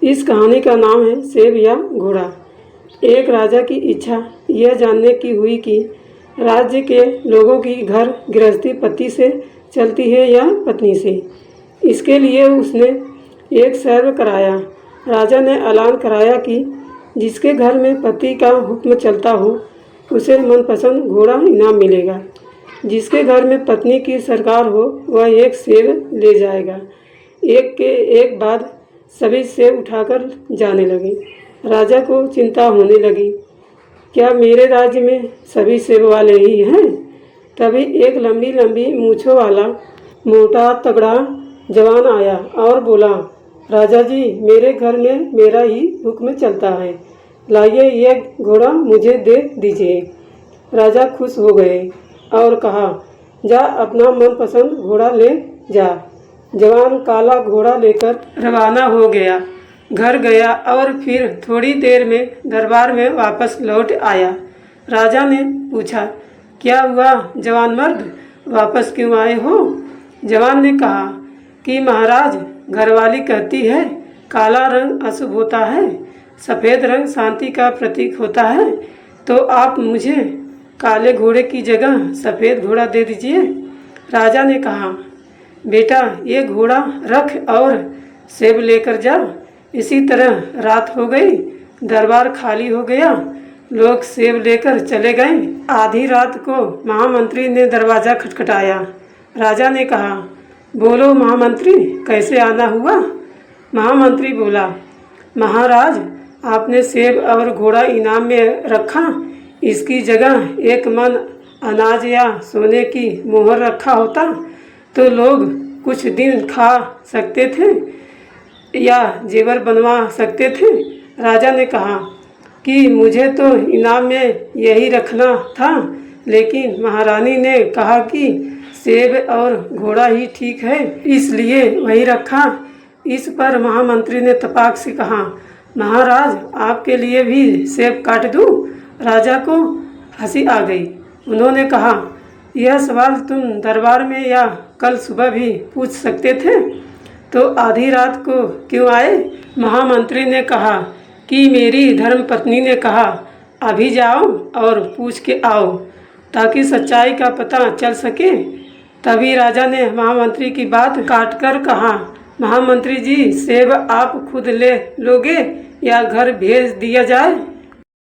इस कहानी का नाम है सेब या घोड़ा। एक राजा की इच्छा यह जानने की हुई कि राज्य के लोगों की घर गृहस्थी पति से चलती है या पत्नी से। इसके लिए उसने एक सर्वे कराया। राजा ने ऐलान कराया कि जिसके घर में पति का हुक्म चलता हो उसे मनपसंद घोड़ा इनाम मिलेगा। जिसके घर में पत्नी की सरकार हो वह एक सेब ले जाएगा। एक के एक बाद सभी सेब उठाकर जाने लगे। राजा को चिंता होने लगी, क्या मेरे राज्य में सभी सेब वाले ही हैं? तभी एक लंबी लंबी मूँछों वाला मोटा तगड़ा जवान आया और बोला, राजा जी, मेरे घर में मेरा ही हुक्म चलता है, लाइए यह घोड़ा मुझे दे दीजिए। राजा खुश हो गए और कहा, जा अपना मनपसंद घोड़ा ले जा। जवान काला घोड़ा लेकर रवाना हो गया, घर गया और फिर थोड़ी देर में दरबार में वापस लौट आया। राजा ने पूछा, क्या हुआ जवान मर्द, वापस क्यों आए हो? जवान ने कहा कि महाराज, घरवाली कहती है काला रंग अशुभ होता है, सफ़ेद रंग शांति का प्रतीक होता है, तो आप मुझे काले घोड़े की जगह सफ़ेद घोड़ा दे दीजिए। राजा ने कहा, बेटा ये घोड़ा रख और सेब लेकर जा। इसी तरह रात हो गई, दरबार खाली हो गया, लोग सेब लेकर चले गए। आधी रात को महामंत्री ने दरवाज़ा खटखटाया। राजा ने कहा, बोलो महामंत्री, कैसे आना हुआ? महामंत्री बोला, महाराज, आपने सेब और घोड़ा इनाम में रखा, इसकी जगह एक मन अनाज या सोने की मोहर रखा होता तो लोग कुछ दिन खा सकते थे या जेवर बनवा सकते थे। राजा ने कहा कि मुझे तो इनाम में यही रखना था, लेकिन महारानी ने कहा कि सेब और घोड़ा ही ठीक है, इसलिए वही रखा। इस पर महामंत्री ने तपाक से कहा, महाराज, आपके लिए भी सेब काट दूं? राजा को हंसी आ गई। उन्होंने कहा, यह सवाल तुम दरबार में या कल सुबह भी पूछ सकते थे, तो आधी रात को क्यों आए? महामंत्री ने कहा कि मेरी धर्मपत्नी ने कहा, अभी जाओ और पूछ के आओ ताकि सच्चाई का पता चल सके। तभी राजा ने महामंत्री की बात काटकर कहा, महामंत्री जी, सेब आप खुद ले लोगे या घर भेज दिया जाए?